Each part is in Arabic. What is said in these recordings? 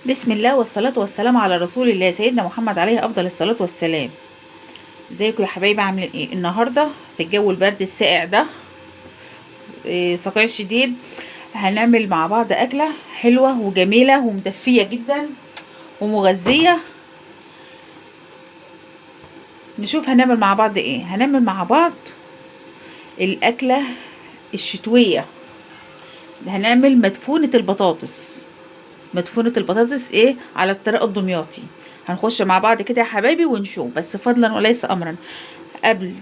بسم الله والصلاة والسلام على رسول الله سيدنا محمد عليه أفضل الصلاة والسلام. ازيكم يا حبايبي؟ عاملين ايه النهاردة في الجو البرد الساقع ده؟ صقيع شديد. هنعمل مع بعض أكلة حلوة وجميلة ومدفية جدا ومغذية. نشوف هنعمل مع بعض ايه. هنعمل مع بعض الأكلة الشتوية. هنعمل مدفونة البطاطس. مدفونة البطاطس ايه على الطريقة الدمياطي. هنخش مع بعض كده يا حبايبي ونشوف، بس فضلا وليس امرا. قبل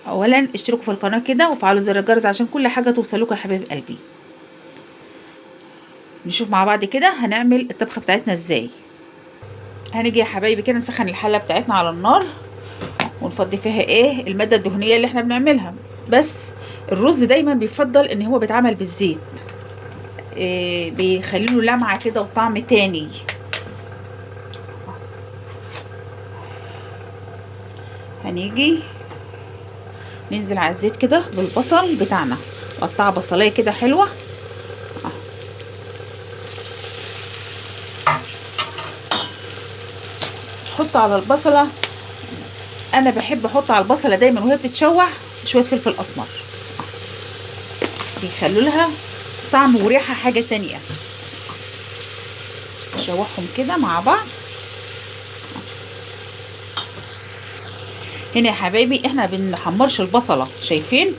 اولا اشتركوا في القناة كده وفعلوا زر الجرس عشان كل حاجة توصلكوا يا حبايب قلبي. نشوف مع بعض كده هنعمل الطبخة بتاعتنا ازاي. هنيجي يا حبايبي كده نسخن الحلة بتاعتنا على النار ونفضي فيها ايه المادة الدهنية اللي احنا بنعملها. بس الرز دايما بيفضل ان هو بيتعمل بالزيت، بيخليله لمعة كده وطعم تاني. هنيجي ننزل على الزيت كده بالبصل بتاعنا، قطع بصلايه كده حلوه. حط على البصله، انا بحب احط على البصله دايما وهي بتتشوح شويه فلفل اسمر، بيخلوا لها طعم وريحه حاجه تانية. نشوحهم كده مع بعض. هنا يا حبايبي احنا بنحمرش البصله، شايفين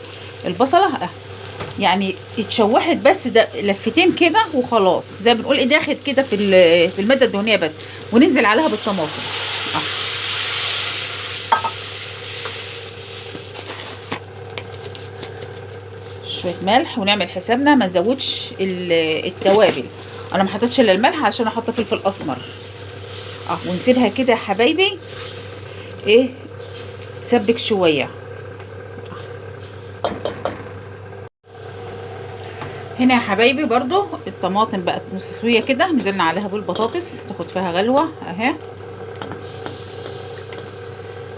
البصله يعني اتشوحت بس ده لفتين كده وخلاص، زي ما بنقول ايه داخل كده في الماده الدهنيه بس، وننزل عليها بالطماطم. شويه ملح، ونعمل حسابنا ما نزودش التوابل. انا ما حطيتش الا الملح عشان احط فلفل اسمر. ونسيبها كده يا حبايبي ايه تسبك شويه. هنا يا حبايبي برضو الطماطم بقت نص سويه كده، نزلنا عليها بالبطاطس تاخد فيها غلوه اهي.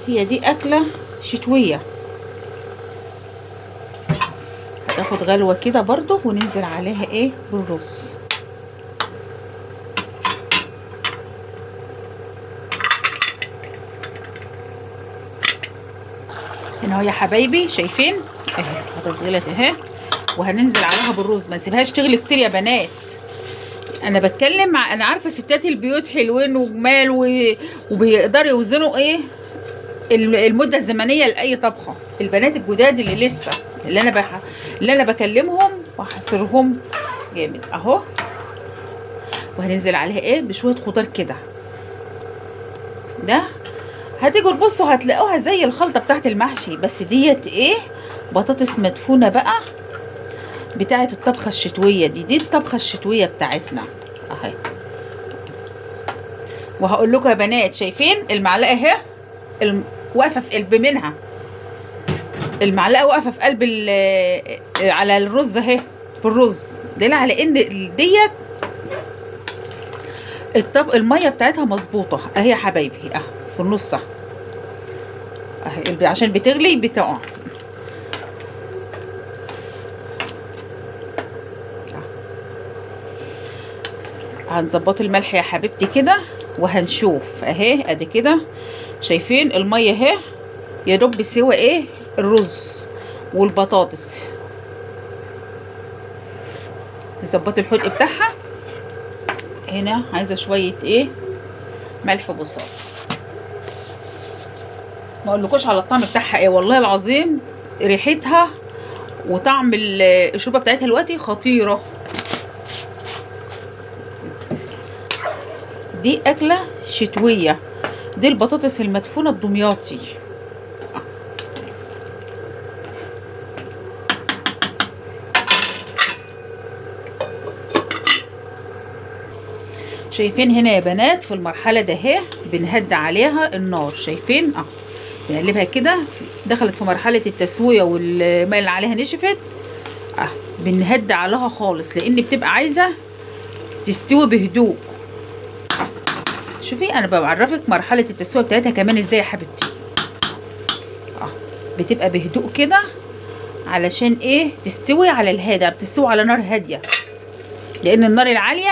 هي دي اكله شتويه، هتاخد غلوه كده برضو، وننزل عليها ايه بالرز. هنا اهو يا حبايبي شايفين اهي هتغلت اهي، وهننزل عليها بالرز. ما نسيبهاش تغلي كتير يا بنات. انا بتكلم مع، انا عارفه ستات البيوت حلوين وجمال وبيقدروا يوزنوا ايه المده الزمنيه لاي طبخه. البنات الجداد اللي لسه اللي انا بكلمهم وهحصرهم جامد اهو. وهننزل عليها ايه بشويه خضار كده. ده هتيجوا تبصوا هتلاقوها زي الخلطه بتاعت المحشي، بس ديت ايه بطاطس مدفونه بقى بتاعه الطبخه الشتويه دي الطبخه الشتويه بتاعتنا اهي. وهقول لكم يا بنات، شايفين المعلقه اهي واقفه في قلب منها، المعلقه واقفه في قلب على الرز اهي، في الرز دليل على ان ديت الميه بتاعتها مظبوطه اهي يا حبايبي في النص اهي، عشان بتغلي بتقع. هنظبط الملح يا حبيبتي كده وهنشوف اهي ادي كده. شايفين الميه اهي يا دوب سوى ايه الرز والبطاطس. نظبطي الحدق بتاعها. هنا عايزه شويه ايه ملح وبصل. ما اقولكوش على الطعم بتاعها ايه والله العظيم، ريحتها وطعم الشوربه بتاعتها دلوقتي خطيره. دي اكله شتويه، دي البطاطس المدفونه الدمياطي. شايفين هنا يا بنات في المرحله ده اهي بنهدي عليها النار. شايفين بنقلبها كده، دخلت في مرحله التسويه والماء اللي عليها نشفت. بنهدي عليها خالص لان بتبقى عايزه تستوي بهدوء. شوفي انا بعرفك مرحله التسويه بتاعتها كمان ازاي يا حبيبتي. بتبقى بهدوء كده علشان ايه تستوي على الهادي، بتستوي على نار هاديه. لان النار العاليه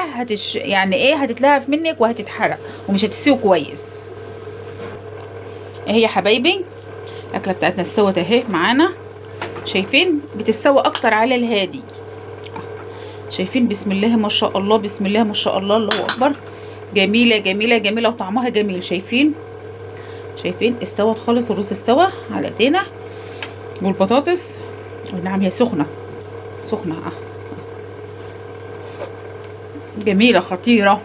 يعني ايه هتتلهف منك وهتتحرق ومش هتستوي كويس. اهي يا حبايبي الاكله بتاعتنا استوت اهي معانا، شايفين بتستوي اكتر على الهادي. شايفين بسم الله ما شاء الله، بسم الله ما شاء الله، الله اكبر. جميله جميله جميله وطعمها جميل. شايفين استوت خالص، الرز استوى على ايدينا والبطاطس. نعم هي سخنه سخنه جميله خطيره.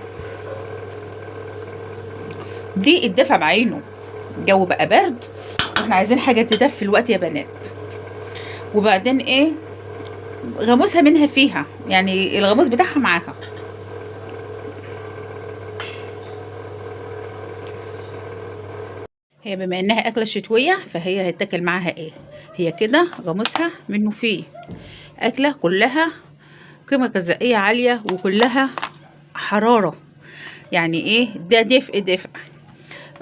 دي الدفى بعينه، الجو بقى برد واحنا عايزين حاجه تدفي الوقت يا بنات. وبعدين ايه غموسها منها فيها، يعني الغموس بتاعها معاها. هي بما انها اكله شتويه فهي هيتاكل معاها ايه، هي كده غموسها منه فيه. اكله كلها قيمه غذائيه عاليه وكلها حراره، يعني ايه ده دفء دفء.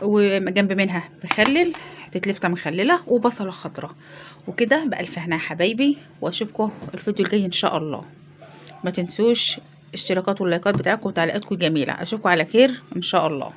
وجنب منها مخلل، حته لفته مخلله وبصله خضراء. وكده بألف هنا يا حبايبي، واشوفكم الفيديو الجاي ان شاء الله. ما تنسوش اشتراكات واللايكات بتاعكم وتعليقاتكم جميله. اشوفكم على خير ان شاء الله.